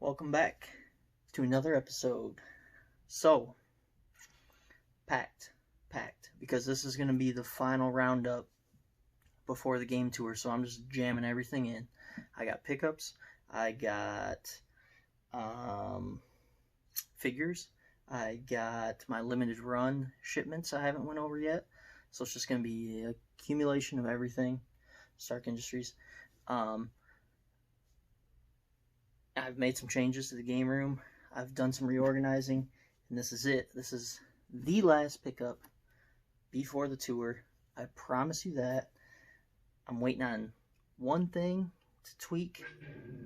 Welcome back to another episode. So, packed, because this is going to be the final roundup before the game tour, so I'm just jamming everything in. I got pickups, I got figures, I got my limited run shipments I haven't went over yet, so it's just going to be an accumulation of everything. Stark Industries. I've made some changes to the game room. I've done some reorganizing, and this is it. This is the last pickup before the tour. I promise you that. I'm waiting on one thing to tweak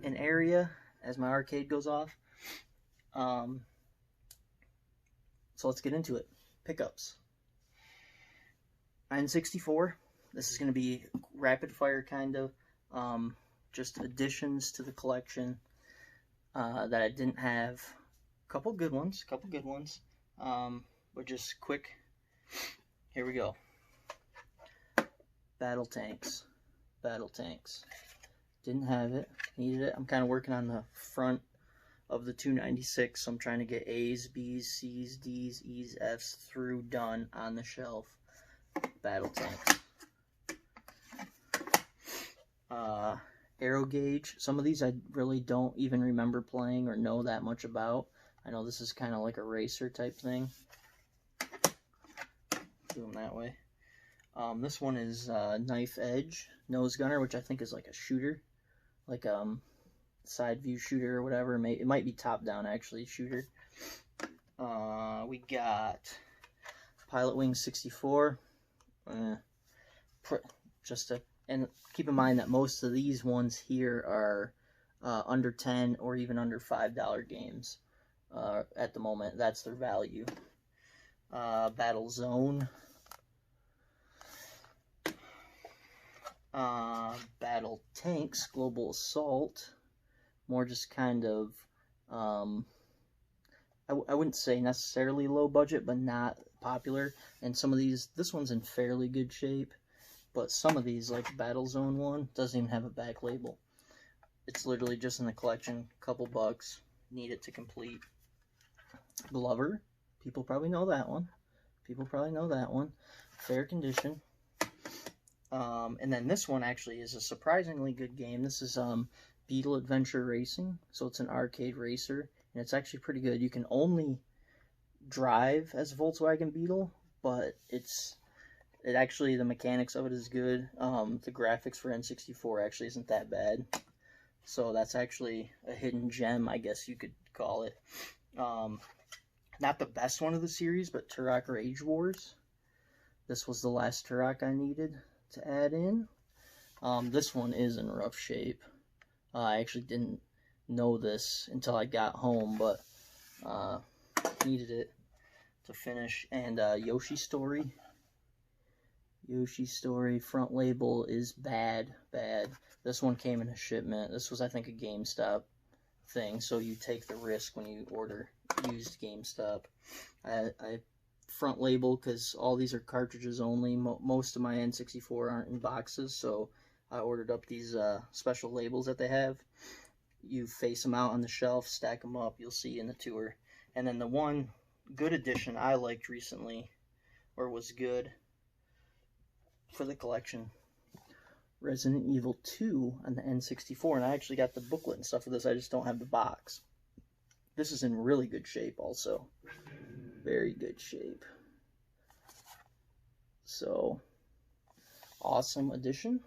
an area as my arcade goes off. So let's get into it. Pickups. N64. This is going to be rapid fire kind of. Just additions to the collection. That I didn't have. A couple good ones. But just quick. Here we go. Battle tanks. Didn't have it. Needed it. I'm kind of working on the front of the 296. So I'm trying to get A's, B's, C's, D's, E's, F's through done on the shelf. Battle tanks. Arrow gauge. Some of these I really don't even remember playing or know that much about. I know this is kind of like a racer type thing. Do them that way. This one is knife edge nose gunner, which I think is like a shooter, like side view shooter or whatever. It might be top down actually shooter. We got Pilot Wing 64. And keep in mind that most of these ones here are under 10 or even under $5 games at the moment. That's their value. Battle Zone. Battle Tanks, Global Assault. More just kind of, I wouldn't say necessarily low budget, but not popular. And some of these, this one's in fairly good shape. But some of these, like Battle Zone one, doesn't even have a back label. It's literally just in the collection, couple bucks, need it to complete. Glover, people probably know that one. Fair condition. And then this one actually is a surprisingly good game. This is Beetle Adventure Racing, so it's an arcade racer, and it's actually pretty good. You can only drive as a Volkswagen Beetle, but the mechanics of it is good. The graphics for N64 actually isn't that bad. So that's actually a hidden gem, I guess you could call it. Not the best one of the series, but Turok Rage Wars. This was the last Turok I needed to add in. This one is in rough shape. I actually didn't know this until I got home, but needed it to finish. And Yoshi Story. Front label is bad. This one came in a shipment. This was, I think, a GameStop thing, so you take the risk when you order used GameStop. I front label because all these are cartridges only. Most of my N64 aren't in boxes, so I ordered up these special labels that they have. You face them out on the shelf, stack them up, you'll see in the tour. And then the one good addition I liked recently, or was good for the collection, Resident Evil 2 on the N64, and I actually got the booklet and stuff for this. I just don't have the box. This is in really good shape also. Very good shape. So, awesome addition.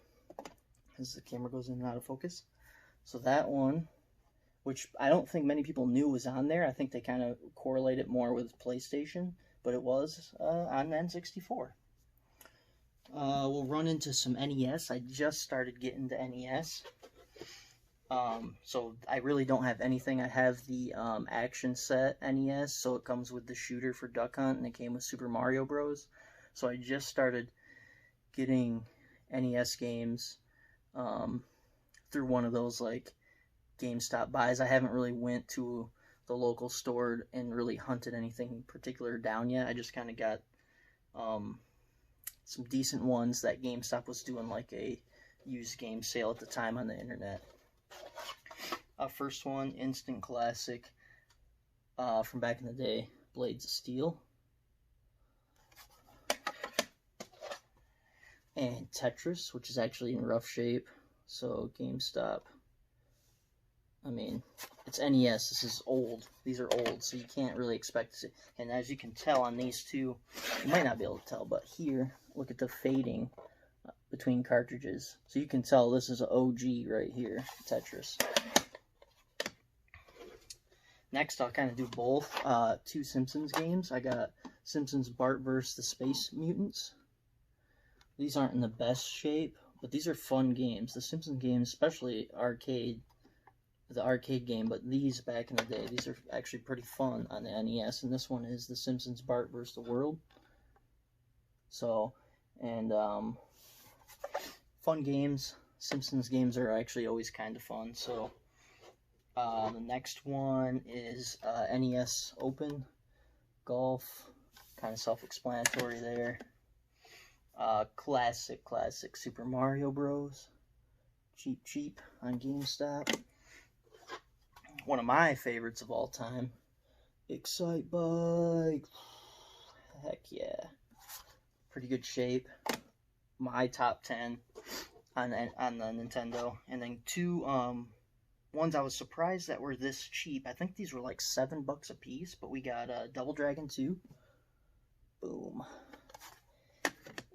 As the camera goes in and out of focus. So that one, which I don't think many people knew was on there. I think they kind of correlate it more with PlayStation, but it was on the N64. We'll run into some NES. I just started getting the NES. So I really don't have anything. I have the action set NES, so it comes with the shooter for Duck Hunt, and it came with Super Mario Bros. So I just started getting NES games through one of those like GameStop buys. I haven't really went to the local store and really hunted anything particular down yet. I just kind of got some decent ones that GameStop was doing like a used game sale at the time on the internet. First one, instant classic from back in the day, Blades of Steel. And Tetris, which is actually in rough shape. So GameStop. I mean, it's NES. This is old. These are old, so you can't really expect to see. And as you can tell on these two, you might not be able to tell, but here, look at the fading between cartridges. So you can tell this is an OG right here, Tetris. Next, I'll kind of do both. Two Simpsons games. I got Simpsons Bart vs. the Space Mutants. These aren't in the best shape, but these are fun games. The Simpsons games, especially arcade, the arcade game, but these back in the day, these are actually pretty fun on the NES. And this one is The Simpsons Bart vs. the World. So, and fun games. Simpsons games are actually always kind of fun. So, the next one is NES Open Golf. Kind of self-explanatory there. Classic Super Mario Bros. Cheap on GameStop. One of my favorites of all time, Excite Bike. Heck yeah. Pretty good shape. My top 10 on the Nintendo. And then two ones I was surprised that were this cheap. I think these were like $7 a piece, but we got Double Dragon 2. Boom.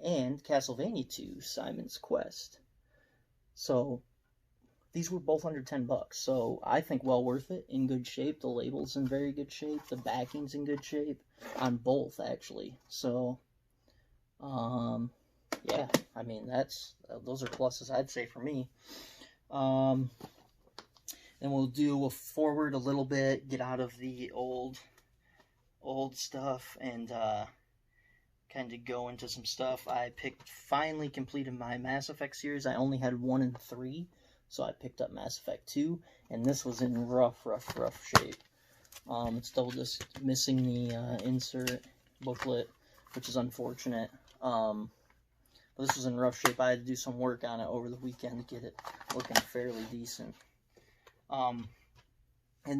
And Castlevania 2, Simon's Quest. So, these were both under $10, so I think well worth it, in good shape. The label's in very good shape. The backing's in good shape on both, actually. So, yeah, I mean, those are pluses, I'd say, for me. And we'll forward a little bit, get out of the old stuff, and kind of go into some stuff. I finally completed my Mass Effect series. I only had 1 and 3. So I picked up Mass Effect 2, and this was in rough shape. It's double disc, missing the insert booklet, which is unfortunate. But this was in rough shape. I had to do some work on it over the weekend to get it looking fairly decent. And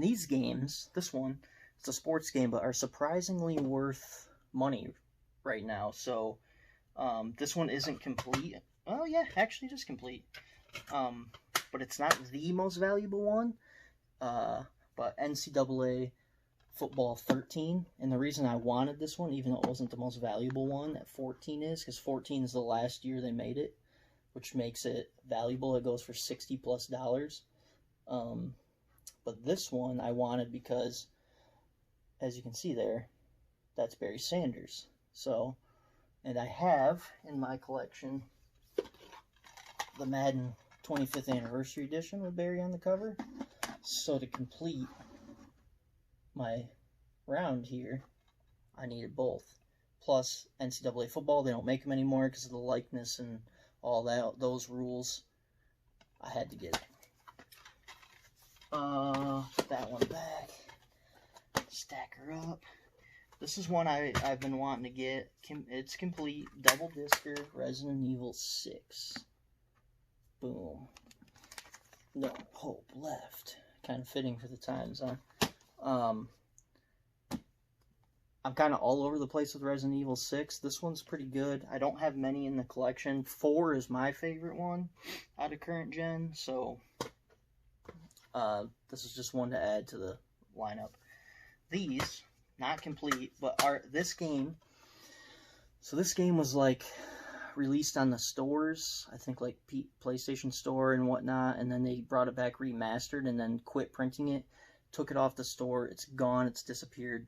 these games, this one, it's a sports game, but are surprisingly worth money right now. So this one isn't complete. Oh yeah, actually it is complete. But it's not the most valuable one. But NCAA Football 13, and the reason I wanted this one, even though it wasn't the most valuable one, that 14 is, because 14 is the last year they made it, which makes it valuable. It goes for $60+. But this one I wanted because, as you can see there, that's Barry Sanders. So, and I have in my collection the Madden 25th Anniversary Edition with Barry on the cover. So to complete my round here, I needed both. Plus NCAA football, they don't make them anymore because of the likeness and all that, those rules. I had to get it. Put that one back. Stack her up. This is one I've been wanting to get. It's complete. Double discer, Resident Evil 6. Boom. No hope left. Kind of fitting for the times, huh? I'm kind of all over the place with Resident Evil 6. This one's pretty good. I don't have many in the collection. 4 is my favorite one out of current gen, so this is just one to add to the lineup. These, not complete, but this game. So this game was like released on the stores, I think like PlayStation Store and whatnot, and then they brought it back remastered and then quit printing it, took it off the store, it's gone, it's disappeared,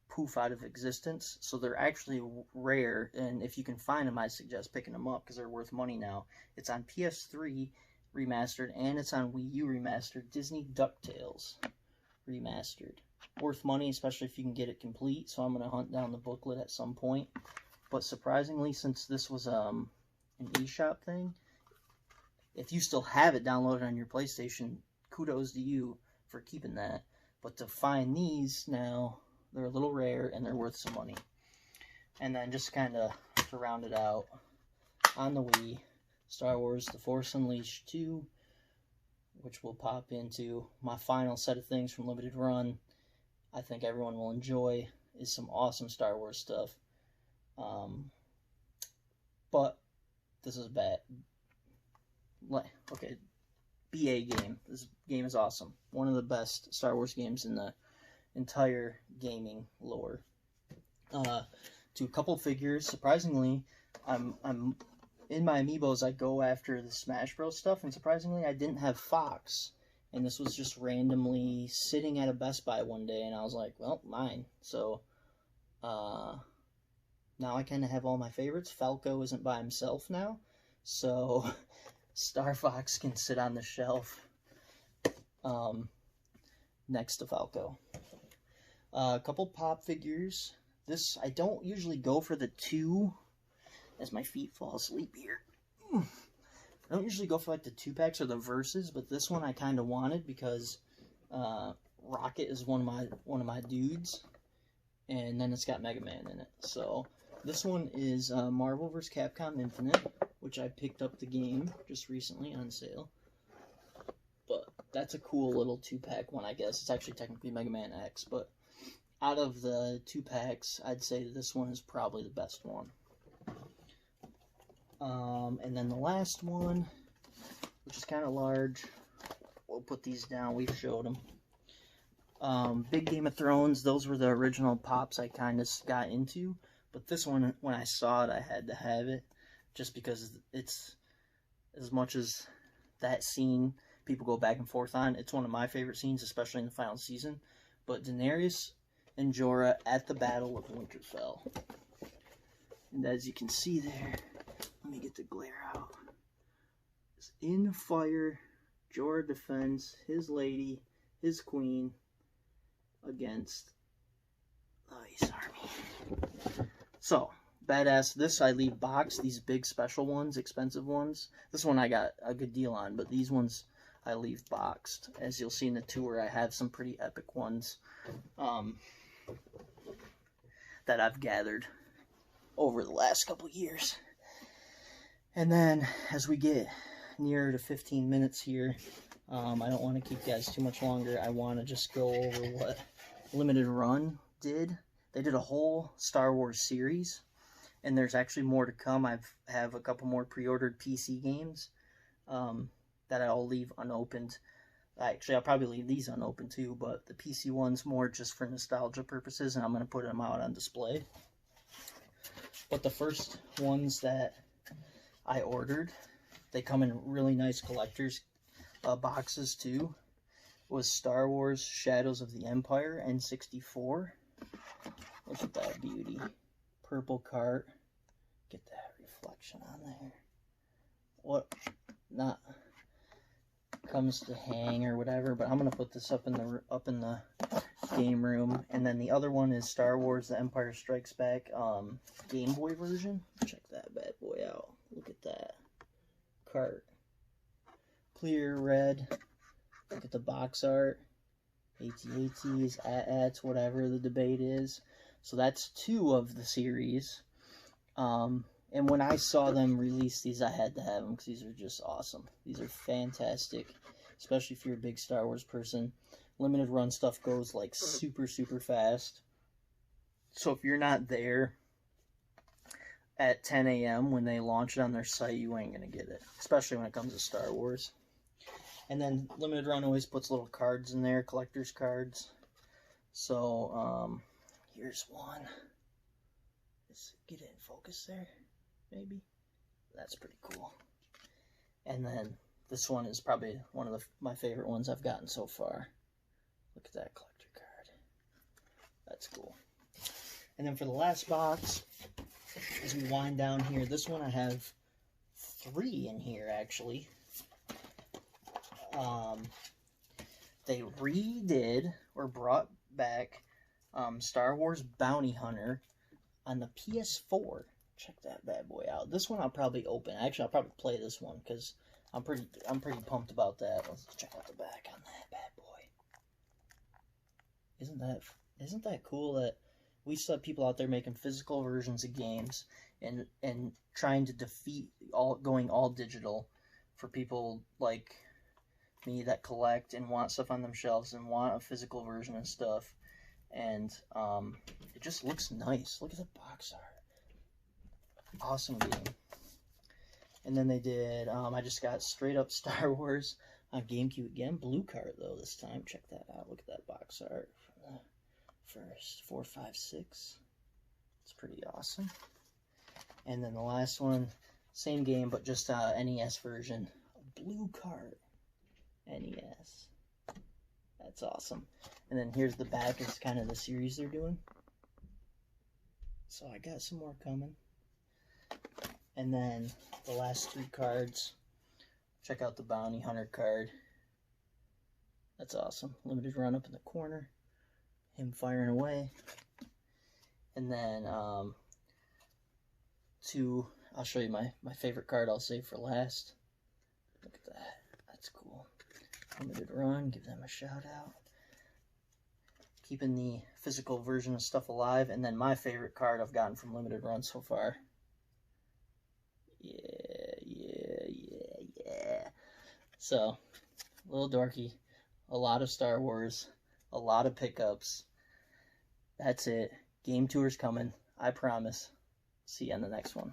poof, out of existence. So they're actually rare, and if you can find them, I suggest picking them up because they're worth money now. It's on PS3 remastered, and it's on Wii U remastered. Disney DuckTales remastered. Worth money, especially if you can get it complete, so I'm going to hunt down the booklet at some point. But surprisingly, since this was an eShop thing, if you still have it downloaded on your PlayStation, kudos to you for keeping that. But to find these now, they're a little rare and they're worth some money. And then just kind of to round it out, on the Wii, Star Wars The Force Unleashed 2, which will pop into my final set of things from Limited Run. I think everyone will enjoy, is some awesome Star Wars stuff. But this is bad. Okay, BA game. This game is awesome. One of the best Star Wars games in the entire gaming lore. To a couple figures. Surprisingly, I'm in my Amiibos. I go after the Smash Bros stuff, and surprisingly, I didn't have Fox. And this was just randomly sitting at a Best Buy one day, and I was like, well, mine. So, now I kind of have all my favorites. Falco isn't by himself now, so Star Fox can sit on the shelf next to Falco. A couple pop figures. This, I don't usually go for the two, as my feet fall asleep here. I don't usually go for like the 2-packs or the verses, but this one I kind of wanted because Rocket is one of my dudes, and then it's got Mega Man in it. So this one is Marvel vs. Capcom Infinite, which I picked up the game just recently on sale. But that's a cool little 2-pack one, I guess. It's actually technically Mega Man X, but out of the 2-packs, I'd say this one is probably the best one. And then the last one, which is kind of large, we'll put these down, we've showed them. Big Game of Thrones, those were the original pops I kind of got into, but this one, when I saw it, I had to have it, just because it's, as much as that scene people go back and forth on, it's one of my favorite scenes, especially in the final season. But Daenerys and Jorah at the Battle of Winterfell. And as you can see there, let me get the glare out. It's in fire. Jorah defends his lady, his queen, against the Ice Army. So, badass. This I leave boxed. These big special ones, expensive ones. This one I got a good deal on, but these ones I leave boxed. As you'll see in the tour, I have some pretty epic ones that I've gathered over the last couple years. And then, as we get nearer to 15 minutes here, I don't want to keep you guys too much longer. I want to just go over what Limited Run did. They did a whole Star Wars series, and there's actually more to come. I have a couple more pre-ordered PC games that I'll leave unopened. Actually, I'll probably leave these unopened too, but the PC one's more just for nostalgia purposes, and I'm going to put them out on display. But the first ones that I ordered, they come in really nice collector's boxes too, was Star Wars Shadows of the Empire N64. Look at that beauty. Purple cart. Get that reflection on there. What? Not comes to hang or whatever, but I'm gonna put this up in the game room. And then the other one is Star Wars The Empire Strikes Back Game Boy version. Check that bad boy out. Look at that cart. Clear red. Look at the box art. AT-ATs, AT-ATs, whatever the debate is. So that's 2 of the series. And when I saw them release these, I had to have them because these are just awesome. These are fantastic, especially if you're a big Star Wars person. Limited run stuff goes like super, super fast. So if you're not there at 10 a.m. when they launch it on their site, you ain't going to get it, especially when it comes to Star Wars. And then Limited Run always puts little cards in there, collector's cards. So, here's one. Let's get it in focus there, maybe. That's pretty cool. And then this one is probably one of my favorite ones I've gotten so far. Look at that collector card. That's cool. And then for the last box, as we wind down here, this one I have 3 in here actually. They redid or brought back Star Wars Bounty Hunter on the PS4. Check that bad boy out. This one I'll probably open. Actually, I'll probably play this one because I'm pretty pumped about that. Let's check out the back on that bad boy. Isn't that cool that we still have people out there making physical versions of games and trying to defeat going all digital for people like me that collect and want stuff on them shelves and want a physical version of stuff. And it just looks nice. Look at the box art. Awesome game. And then they did, I just got straight up Star Wars on GameCube again. Blue card though this time. Check that out. Look at that box art from the first 4, 5, 6. It's pretty awesome. And then the last one, same game but just NES version. A blue card. NES. That's awesome. And then here's the back. It's kind of the series they're doing. So I got some more coming. And then the last 3 cards. Check out the Bounty Hunter card. That's awesome. Limited run up in the corner. Him firing away. And then I'll show you my favorite card I'll save for last. Look at that. That's cool. Limited run. Give them a shout out. Keeping the physical version of stuff alive. And then my favorite card I've gotten from limited run so far. Yeah. So, a little dorky, a lot of Star Wars, a lot of pickups. That's it. Game tour's coming, I promise. See you on the next one.